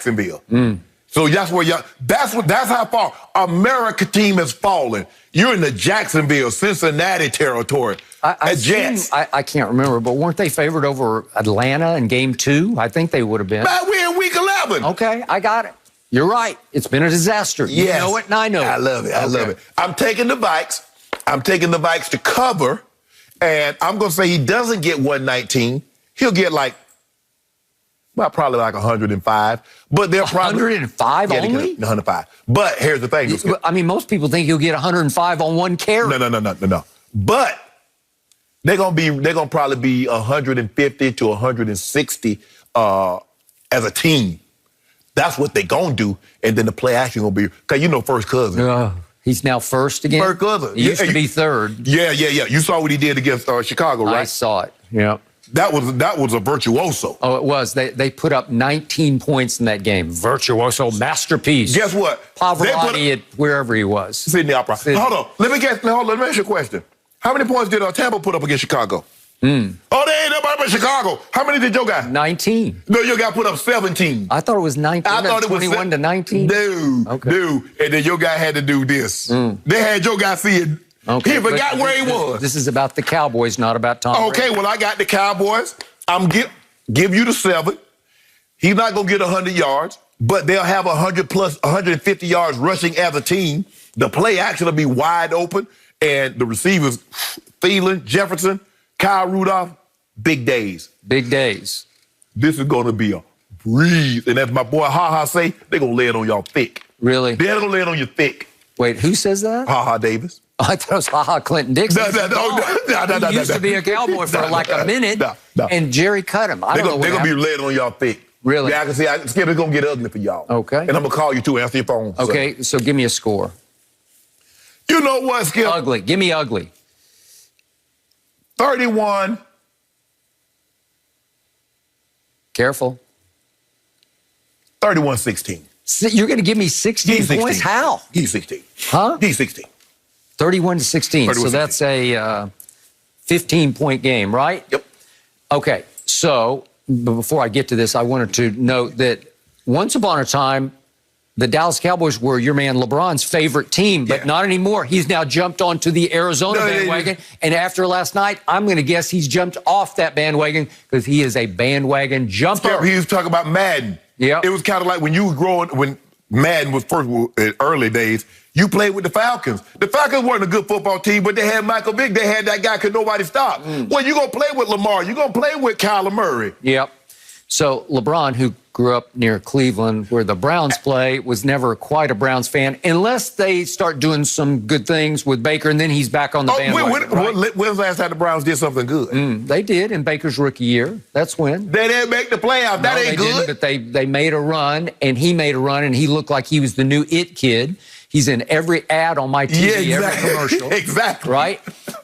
Jacksonville. So that's where that's how far America team has fallen. You're in the Jacksonville, Cincinnati territory. Jets. I can't remember, but weren't they favored over Atlanta in game 2? I think they would have been. But we're in week 11. Okay, I got it. You're right. It's been a disaster. Yes. You know it, and I know it. I love it. I love it. I'm taking the Vikes. I'm taking the Vikes to cover, and I'm going to say he doesn't get 119. He'll get probably like 105. But they'll probably 105 only? 105. But here's the thing. I mean, most people think he'll get 105 on one carry. No. But they're gonna probably be 150 to 160 as a team. That's what they're gonna do, and then the play action gonna be because first cousin. He's now first again. First cousin. He used to be third. Yeah. You saw what he did against Chicago, right? I saw it. Yeah. That was a virtuoso. Oh, it was. They put up 19 points in that game. Virtuoso masterpiece. Guess what? Pavarotti at wherever he was. Sydney Opera. Hold on. Let me ask you a question. How many points did Tampa put up against Chicago? Oh, they ain't nobody but Chicago. How many did your guy? 19. No, your guy put up 17. I thought it was 19. I thought it was 21 to 19. Dude. And then your guy had to do this. They had your guy see it. Okay, he forgot where he was. This is about the Cowboys, not about Tom Brady. Okay, well, I got the Cowboys. I'm give you the 7. He's not going to get 100 yards, but they'll have 100 plus 150 yards rushing as a team. The play action will be wide open, and the receivers, Thielen, Jefferson, Kyle Rudolph, big days. Big days. This is going to be a breeze. And as my boy Ha say, they're going to lay it on y'all thick. Really? They're going to lay it on you thick. Wait, who says that? Ha Davis. I thought it was Ha Clinton Dixon. No. He used to be a Cowboy for like a minute, and Jerry cut him. They're going to be laying on y'all thick. Really? Yeah, I can see. It's going to get ugly for y'all. Okay. And I'm going to call you, too, answer your phone. Okay, so give me a score. You know what, Skip? Ugly. Give me ugly. 31. Careful. 31-16. You're going to give me 16 points? How? He's 16. Huh? He's 16. 31 to 16. So that's a 15-point game, right? Yep. Okay. So before I get to this, I wanted to note that once upon a time, the Dallas Cowboys were your man LeBron's favorite team, but not anymore. He's now jumped onto the Arizona bandwagon. And after last night, I'm going to guess he's jumped off that bandwagon because he is a bandwagon jumper. He was talking about Madden. Yeah. It was kind of like when you were growing, when Madden was first in early days, you played with the Falcons. The Falcons weren't a good football team, but they had Michael Vick. They had that guy could nobody stop. Well, you're going to play with Lamar. You're going to play with Kyler Murray. Yep. So LeBron, who grew up near Cleveland, where the Browns play, was never quite a Browns fan, unless they start doing some good things with Baker, and then he's back on the bandwagon. When's the last time the Browns did something good? They did in Baker's rookie year. That's when. They didn't make the playoffs. That ain't good. But they made a run, and he made a run, and he looked like he was the new it kid. He's in every ad on my TV, every commercial. Exactly. Right?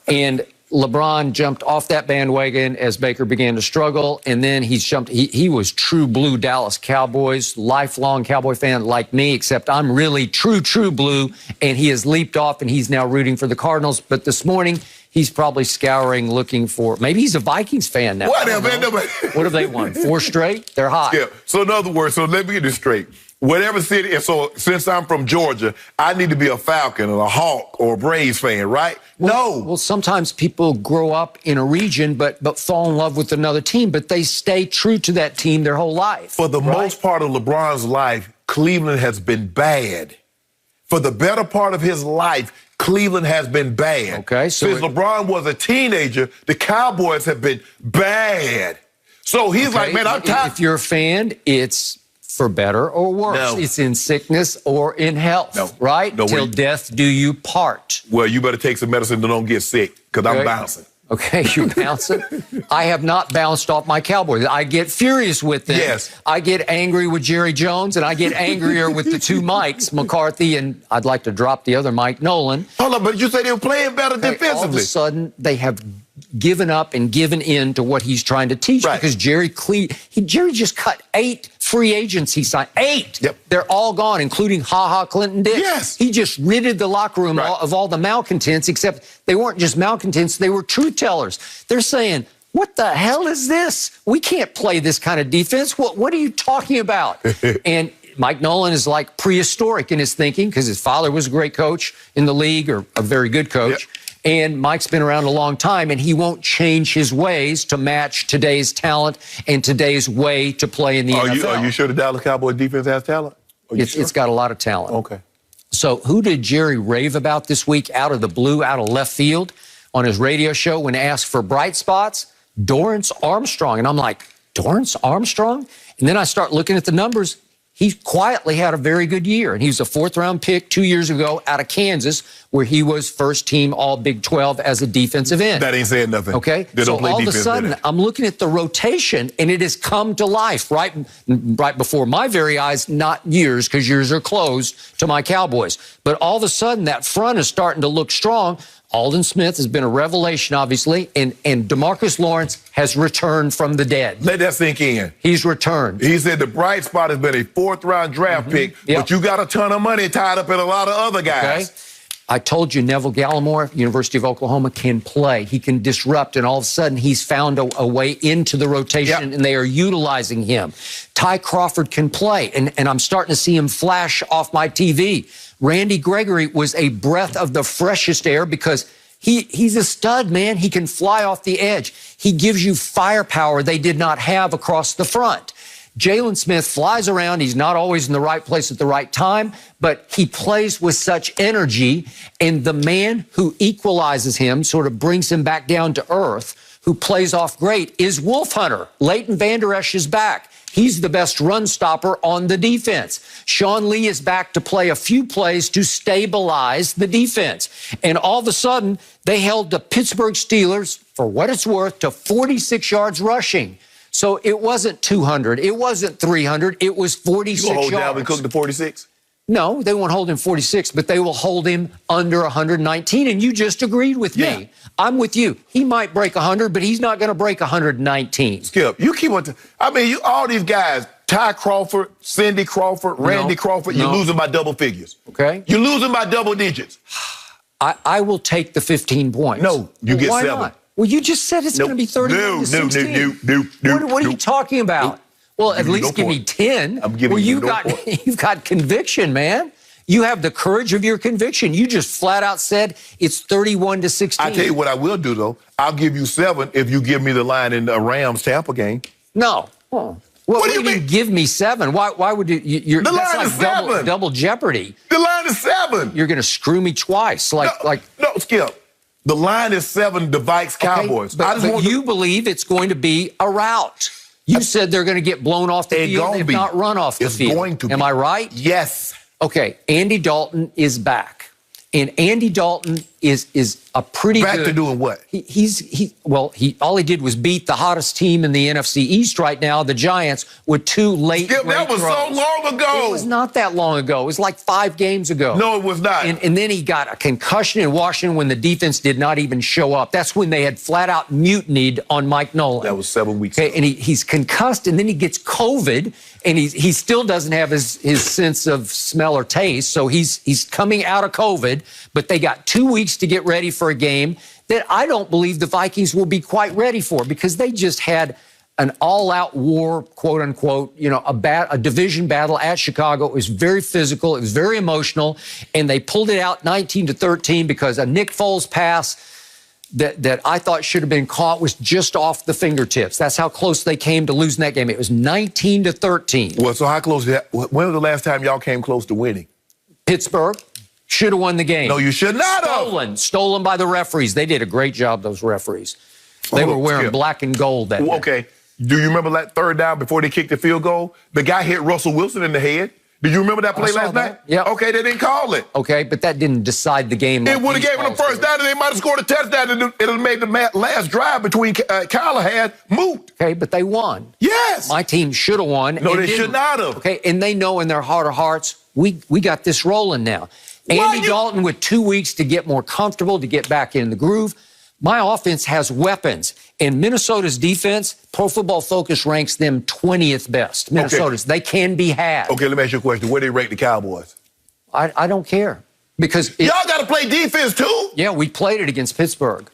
And LeBron jumped off that bandwagon as Baker began to struggle, and then he was true blue Dallas Cowboys, lifelong Cowboy fan like me, except I'm really true blue, and he has leaped off, and he's now rooting for the Cardinals. But this morning, he's probably scouring, looking for, maybe he's a Vikings fan now. Whatever. What have they won? 4 straight? They're hot. Yeah. So in other words, so let me get this straight. Whatever city, and so since I'm from Georgia, I need to be a Falcon or a Hawk or a Braves fan, right? No. Well, sometimes people grow up in a region but fall in love with another team, but they stay true to that team their whole life. For the most part of LeBron's life, Cleveland has been bad. For the better part of his life, Cleveland has been bad. Okay, so since LeBron was a teenager, the Cowboys have been bad. So he's like, man, I'm tired. If you're a fan, it's for better or worse. No. It's in sickness or in health, right? No, Till death do you part. Well, you better take some medicine to don't get sick, because I'm bouncing. Okay, you're bouncing? I have not bounced off my Cowboys. I get furious with them. Yes. I get angry with Jerry Jones, and I get angrier with the 2 Mikes, McCarthy, and I'd like to drop the other Mike, Nolan. Hold on, but you say they were playing better defensively. All of a sudden, they have given up and given in to what he's trying to teach, because Jerry just cut 8 free agents he signed. 8. Yep. They're all gone, including Clinton Dix. Yes. He just ridded the locker room of all the malcontents, except they weren't just malcontents, they were truth tellers. They're saying, what the hell is this? We can't play this kind of defense. What are you talking about? And Mike Nolan is like prehistoric in his thinking because his father was a great coach in the league, or a very good coach. Yep. And Mike's been around a long time, and he won't change his ways to match today's talent and today's way to play in the NFL. Are you sure the Dallas Cowboys defense has talent? It's got a lot of talent. Okay. So who did Jerry rave about this week out of the blue, out of left field on his radio show when asked for bright spots? Dorrance Armstrong. And I'm like, Dorrance Armstrong? And then I start looking at the numbers. He quietly had a very good year, and he was a fourth-round pick 2 years ago out of Kansas, where he was first-team All-Big 12 as a defensive end. That ain't saying nothing. Okay? So all of a sudden, I'm looking at the rotation, and it has come to life right before my very eyes, not yours, because yours are closed to my Cowboys. But all of a sudden, that front is starting to look strong. Aldon Smith has been a revelation, obviously, and DeMarcus Lawrence has returned from the dead. Let that sink in. He's returned. He said the bright spot has been a fourth-round draft pick, but you got a ton of money tied up in a lot of other guys. Okay. I told you Neville Gallimore, University of Oklahoma, can play. He can disrupt, and all of a sudden he's found a way into the rotation, and they are utilizing him. Ty Crawford can play, and I'm starting to see him flash off my TV. Randy Gregory was a breath of the freshest air because he's a stud, man. He can fly off the edge. He gives you firepower they did not have across the front. Jalen Smith flies around. He's not always in the right place at the right time, but he plays with such energy. And the man who equalizes him, sort of brings him back down to earth, who plays off great, is Wolf Hunter. Leighton Vander Esch is back. He's the best run stopper on the defense. Sean Lee is back to play a few plays to stabilize the defense. And all of a sudden, they held the Pittsburgh Steelers, for what it's worth, to 46 yards rushing. So it wasn't 200. It wasn't 300. It was 46 yards. You hold Dalvin Cook to 46? No, they won't hold him 46, but they will hold him under 119. And you just agreed with me. I'm with you. He might break 100, but he's not going to break 119. Skip, you keep on. All these guys, Ty Crawford, Cindy Crawford, Randy Crawford, you're losing by double figures. Okay. You're losing by double digits. I will take the 15 points. No, you get why 7. Not? Well, you just said it's going to be 31 to 16. What are you talking about? Well, at least give me 10. I'm giving you no point. You've got conviction, man. You have the courage of your conviction. You just flat out said it's 31 to 16. I tell you what I will do, though. I'll give you 7 if you give me the line in the Rams-Tampa game. No. Oh. What do you mean? Give me 7? Why would you? The line is 7. Double jeopardy. The line is 7. You're going to screw me twice. No, Skip. The line is 7, the Vikes Cowboys. Okay, but you believe it's going to be a rout. You said they're going to get blown off the field, if not run off the field. It's going to be. Am I right? Yes. Okay, Andy Dalton is back. And Andy Dalton is a pretty back good... to doing what? All he did was beat the hottest team in the NFC East right now, the Giants, with 2 late Skip, that was throws. so long ago. It was not that long ago. It was like 5 games ago. No, it was not. And then he got a concussion in Washington when the defense did not even show up. That's when they had flat out mutinied on Mike Nolan. That was 7 weeks ago. And he's concussed, and then he gets COVID, and he still doesn't have his sense of smell or taste. So he's coming out of COVID, but they got 2 weeks to get ready for a game that I don't believe the Vikings will be quite ready for, because they just had an all-out war, quote unquote, a division battle at Chicago. It was very physical. It was very emotional, and they pulled it out 19-13 because a Nick Foles pass that I thought should have been caught was just off the fingertips. That's how close they came to losing that game. It was 19-13. Well, so how close? When was the last time y'all came close to winning? Pittsburgh. Should have won the game. No, you should not have. Stolen by the referees. They did a great job, those referees. They were wearing black and gold that day. Okay. Do you remember that third down before they kicked the field goal? The guy hit Russell Wilson in the head. Did you remember that play last night? Yeah. Okay, they didn't call it. Okay, but that didn't decide the game. It would have given them first down, and they might have scored a touchdown, and it would have made the last drive between Callahan moot. Okay, but they won. Yes. My team should have won. No, they should not have. Okay, and they know in their heart of hearts, we got this rolling now. Andy Dalton with 2 weeks to get more comfortable, to get back in the groove. My offense has weapons. And Minnesota's defense, Pro Football Focus ranks them 20th best. Minnesota's. Okay. They can be had. Okay, let me ask you a question. Where do they rank the Cowboys? I don't care. Because y'all got to play defense, too? Yeah, we played it against Pittsburgh.